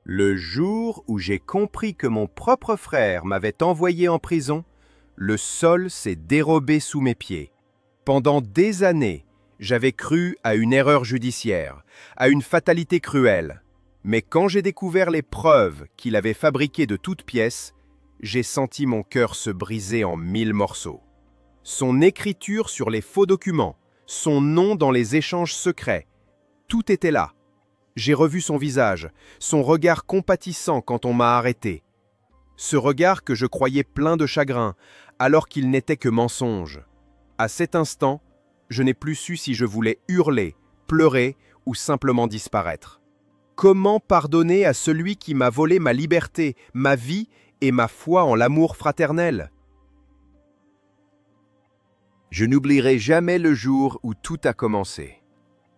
Le jour où j'ai compris que mon propre frère m'avait envoyé en prison, le sol s'est dérobé sous mes pieds. Pendant des années, j'avais cru à une erreur judiciaire, à une fatalité cruelle. Mais quand j'ai découvert les preuves qu'il avait fabriquées de toutes pièces, j'ai senti mon cœur se briser en 1000 morceaux. Son écriture sur les faux documents, son nom dans les échanges secrets, tout était là. J'ai revu son visage, son regard compatissant quand on m'a arrêté. Ce regard que je croyais plein de chagrin, alors qu'il n'était que mensonge. À cet instant, je n'ai plus su si je voulais hurler, pleurer ou simplement disparaître. Comment pardonner à celui qui m'a volé ma liberté, ma vie et ma foi en l'amour fraternel? Je n'oublierai jamais le jour où tout a commencé.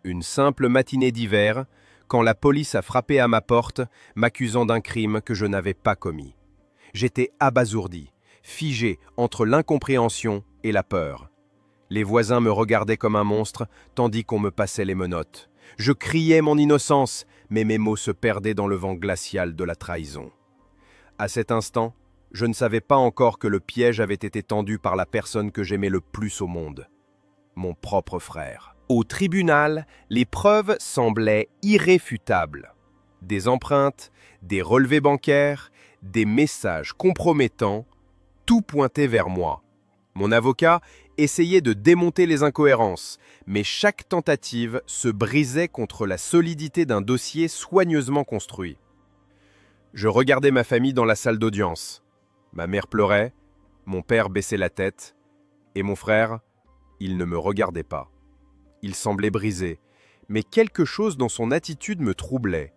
Une simple matinée d'hiver, quand la police a frappé à ma porte, m'accusant d'un crime que je n'avais pas commis. J'étais abasourdi, figé entre l'incompréhension et la peur. Les voisins me regardaient comme un monstre, tandis qu'on me passait les menottes. Je criais mon innocence, mais mes mots se perdaient dans le vent glacial de la trahison. À cet instant, je ne savais pas encore que le piège avait été tendu par la personne que j'aimais le plus au monde, mon propre frère. Au tribunal, les preuves semblaient irréfutables. Des empreintes, des relevés bancaires, des messages compromettants, tout pointait vers moi. Mon avocat essayait de démonter les incohérences, mais chaque tentative se brisait contre la solidité d'un dossier soigneusement construit. Je regardais ma famille dans la salle d'audience. Ma mère pleurait, mon père baissait la tête, et mon frère, il ne me regardait pas. Il semblait brisé, mais quelque chose dans son attitude me troublait.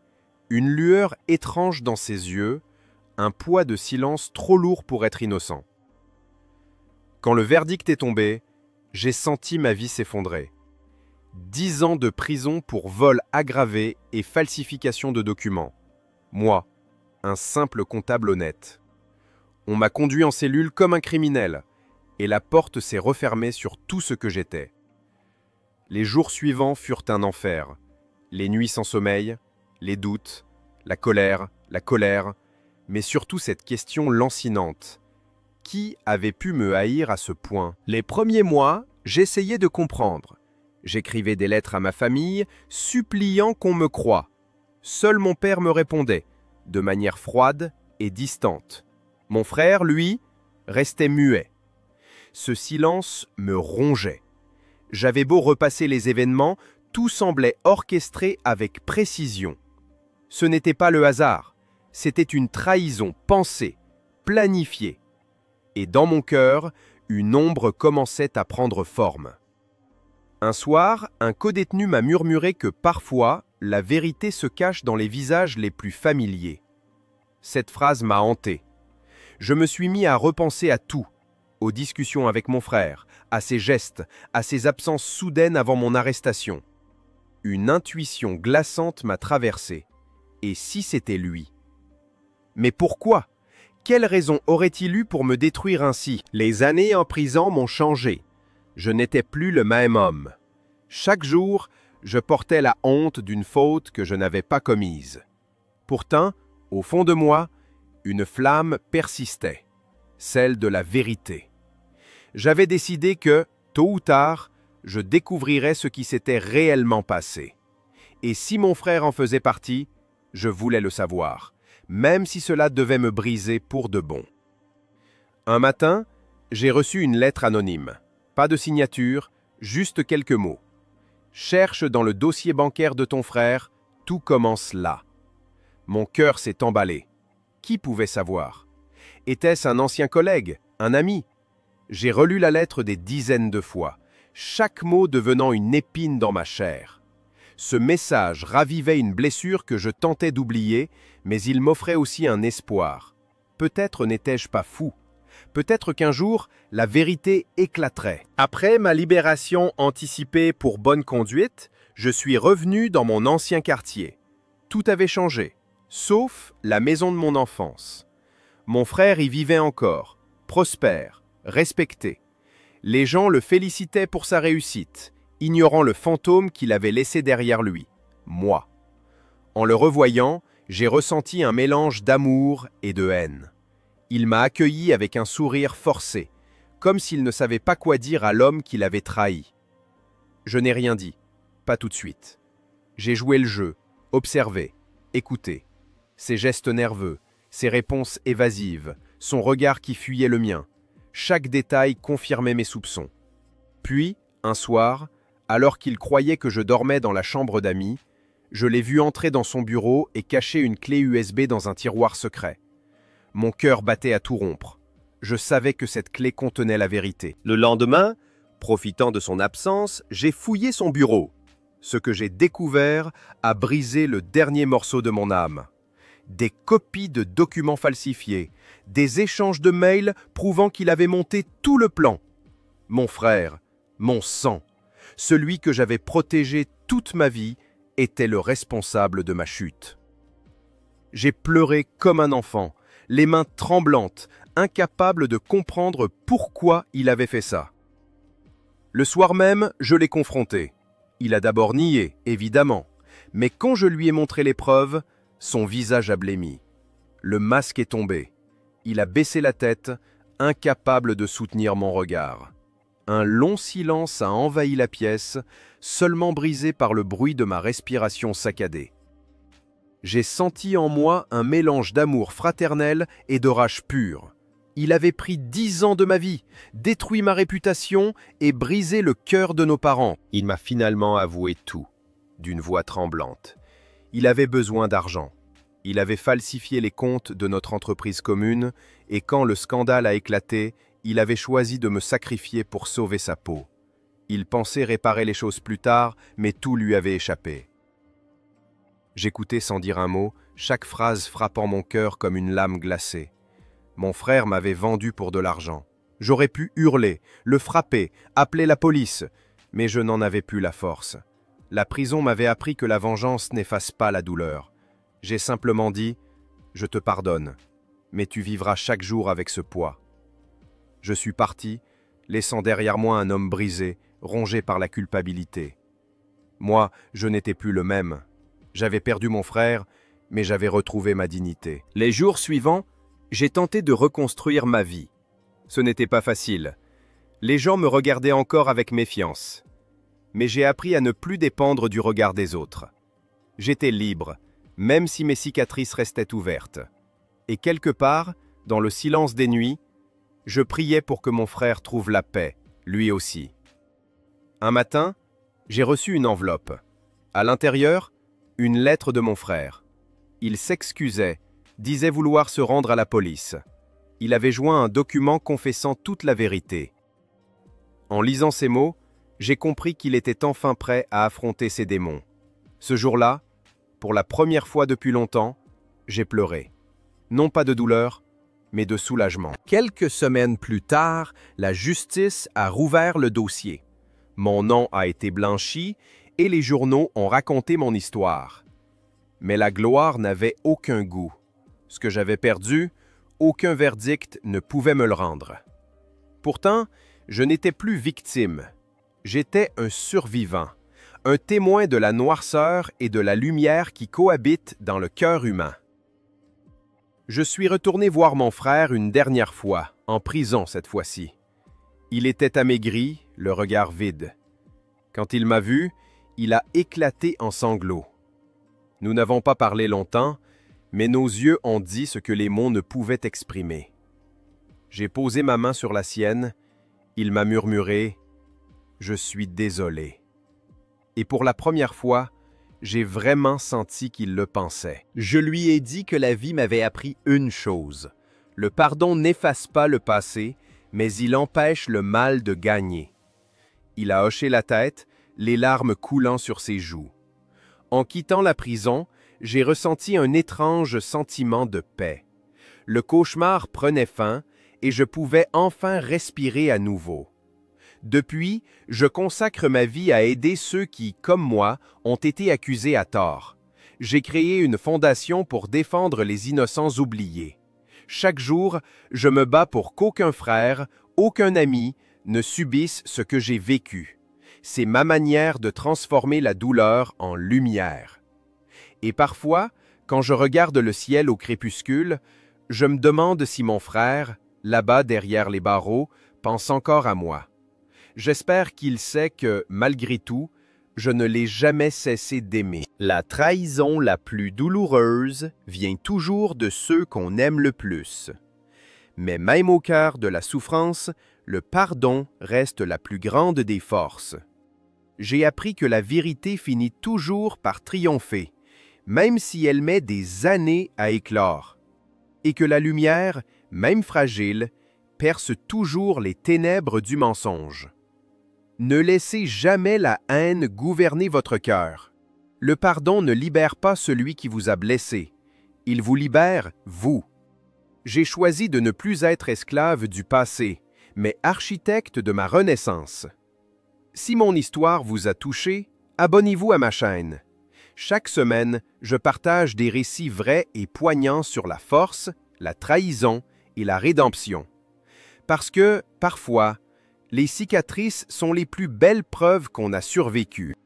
Une lueur étrange dans ses yeux, un poids de silence trop lourd pour être innocent. Quand le verdict est tombé, j'ai senti ma vie s'effondrer. 10 ans de prison pour vol aggravé et falsification de documents. Moi, un simple comptable honnête. On m'a conduit en cellule comme un criminel, et la porte s'est refermée sur tout ce que j'étais. Les jours suivants furent un enfer. Les nuits sans sommeil, les doutes, la colère, mais surtout cette question lancinante. Qui avait pu me haïr à ce point? Les premiers mois, j'essayais de comprendre. J'écrivais des lettres à ma famille, suppliant qu'on me croie. Seul mon père me répondait, de manière froide et distante. Mon frère, lui, restait muet. Ce silence me rongeait. J'avais beau repasser les événements, tout semblait orchestré avec précision. Ce n'était pas le hasard, c'était une trahison pensée, planifiée. Et dans mon cœur, une ombre commençait à prendre forme. Un soir, un codétenu m'a murmuré que parfois, la vérité se cache dans les visages les plus familiers. Cette phrase m'a hanté. Je me suis mis à repenser à tout, aux discussions avec mon frère, à ses gestes, à ses absences soudaines avant mon arrestation. Une intuition glaçante m'a traversé. Et si c'était lui? Mais pourquoi? Quelle raison aurait-il eu pour me détruire ainsi? Les années en prison m'ont changé. Je n'étais plus le même homme. Chaque jour, je portais la honte d'une faute que je n'avais pas commise. Pourtant, au fond de moi, une flamme persistait, celle de la vérité. J'avais décidé que, tôt ou tard, je découvrirais ce qui s'était réellement passé. Et si mon frère en faisait partie, je voulais le savoir, même si cela devait me briser pour de bon. Un matin, j'ai reçu une lettre anonyme. Pas de signature, juste quelques mots. Cherche dans le dossier bancaire de ton frère, tout commence là. Mon cœur s'est emballé. Qui pouvait savoir? Était-ce un ancien collègue, un ami? J'ai relu la lettre des dizaines de fois, chaque mot devenant une épine dans ma chair. Ce message ravivait une blessure que je tentais d'oublier, mais il m'offrait aussi un espoir. Peut-être n'étais-je pas fou. Peut-être qu'un jour, la vérité éclaterait. Après ma libération anticipée pour bonne conduite, je suis revenu dans mon ancien quartier. Tout avait changé, sauf la maison de mon enfance. Mon frère y vivait encore, prospère, respecté. Les gens le félicitaient pour sa réussite, ignorant le fantôme qu'il avait laissé derrière lui, moi. En le revoyant, J'ai ressenti un mélange d'amour et de haine. Il m'a accueilli avec un sourire forcé, comme s'il ne savait pas quoi dire à l'homme qui l'avait trahi. Je n'ai rien dit, pas tout de suite. J'ai joué le jeu, observé, écouté. Ses gestes nerveux, ses réponses évasives, son regard qui fuyait le mien. Chaque détail confirmait mes soupçons. Puis, un soir, alors qu'il croyait que je dormais dans la chambre d'amis, je l'ai vu entrer dans son bureau et cacher une clé USB dans un tiroir secret. Mon cœur battait à tout rompre. Je savais que cette clé contenait la vérité. Le lendemain, profitant de son absence, j'ai fouillé son bureau. Ce que j'ai découvert a brisé le dernier morceau de mon âme. Des copies de documents falsifiés, des échanges de mails prouvant qu'il avait monté tout le plan. Mon frère, mon sang, celui que j'avais protégé toute ma vie, était le responsable de ma chute. J'ai pleuré comme un enfant, les mains tremblantes, incapable de comprendre pourquoi il avait fait ça. Le soir même, je l'ai confronté. Il a d'abord nié, évidemment, mais quand je lui ai montré les preuves, son visage a blêmi. Le masque est tombé. Il a baissé la tête, incapable de soutenir mon regard. Un long silence a envahi la pièce, seulement brisé par le bruit de ma respiration saccadée. J'ai senti en moi un mélange d'amour fraternel et de rage pure. Il avait pris 10 ans de ma vie, détruit ma réputation et brisé le cœur de nos parents. Il m'a finalement avoué tout, d'une voix tremblante. Il avait besoin d'argent. Il avait falsifié les comptes de notre entreprise commune et quand le scandale a éclaté, il avait choisi de me sacrifier pour sauver sa peau. Il pensait réparer les choses plus tard, mais tout lui avait échappé. J'écoutais sans dire un mot, chaque phrase frappant mon cœur comme une lame glacée. Mon frère m'avait vendu pour de l'argent. J'aurais pu hurler, le frapper, appeler la police, mais je n'en avais plus la force. La prison m'avait appris que la vengeance n'efface pas la douleur. J'ai simplement dit « Je te pardonne, mais tu vivras chaque jour avec ce poids. » Je suis parti, laissant derrière moi un homme brisé, rongé par la culpabilité. Moi, je n'étais plus le même. J'avais perdu mon frère, mais j'avais retrouvé ma dignité. Les jours suivants, j'ai tenté de reconstruire ma vie. Ce n'était pas facile. Les gens me regardaient encore avec méfiance. Mais j'ai appris à ne plus dépendre du regard des autres. J'étais libre, même si mes cicatrices restaient ouvertes. Et quelque part, dans le silence des nuits, je priais pour que mon frère trouve la paix, lui aussi. Un matin, j'ai reçu une enveloppe. À l'intérieur, une lettre de mon frère. Il s'excusait, disait vouloir se rendre à la police. Il avait joint un document confessant toute la vérité. En lisant ces mots, j'ai compris qu'il était enfin prêt à affronter ses démons. Ce jour-là, pour la première fois depuis longtemps, j'ai pleuré. Non pas de douleur, mais de soulagement. Quelques semaines plus tard, la justice a rouvert le dossier. Mon nom a été blanchi et les journaux ont raconté mon histoire. Mais la gloire n'avait aucun goût. Ce que j'avais perdu, aucun verdict ne pouvait me le rendre. Pourtant, je n'étais plus victime. J'étais un survivant, un témoin de la noirceur et de la lumière qui cohabitent dans le cœur humain. Je suis retourné voir mon frère une dernière fois, en prison cette fois-ci. Il était amaigri, le regard vide. Quand il m'a vu, il a éclaté en sanglots. Nous n'avons pas parlé longtemps, mais nos yeux ont dit ce que les mots ne pouvaient exprimer. J'ai posé ma main sur la sienne, il m'a murmuré « Je suis désolé ». Et pour la première fois, j'ai vraiment senti qu'il le pensait. Je lui ai dit que la vie m'avait appris une chose. Le pardon n'efface pas le passé, mais il empêche le mal de gagner. Il a hoché la tête, les larmes coulant sur ses joues. En quittant la prison, j'ai ressenti un étrange sentiment de paix. Le cauchemar prenait fin et je pouvais enfin respirer à nouveau. Depuis, je consacre ma vie à aider ceux qui, comme moi, ont été accusés à tort. J'ai créé une fondation pour défendre les innocents oubliés. Chaque jour, je me bats pour qu'aucun frère, aucun ami ne subisse ce que j'ai vécu. C'est ma manière de transformer la douleur en lumière. Et parfois, Quand je regarde le ciel au crépuscule, je me demande si mon frère, là-bas derrière les barreaux, pense encore à moi. J'espère qu'il sait que, malgré tout, je ne l'ai jamais cessé d'aimer. La trahison la plus douloureuse vient toujours de ceux qu'on aime le plus. Mais même au cœur de la souffrance, le pardon reste la plus grande des forces. J'ai appris que la vérité finit toujours par triompher, même si elle met des années à éclore, et que la lumière, même fragile, perce toujours les ténèbres du mensonge. Ne laissez jamais la haine gouverner votre cœur. Le pardon ne libère pas celui qui vous a blessé. Il vous libère, vous. J'ai choisi de ne plus être esclave du passé, mais architecte de ma renaissance. Si mon histoire vous a touché, abonnez-vous à ma chaîne. Chaque semaine, je partage des récits vrais et poignants sur la force, la trahison et la rédemption. Parce que, parfois, les cicatrices sont les plus belles preuves qu'on a survécu.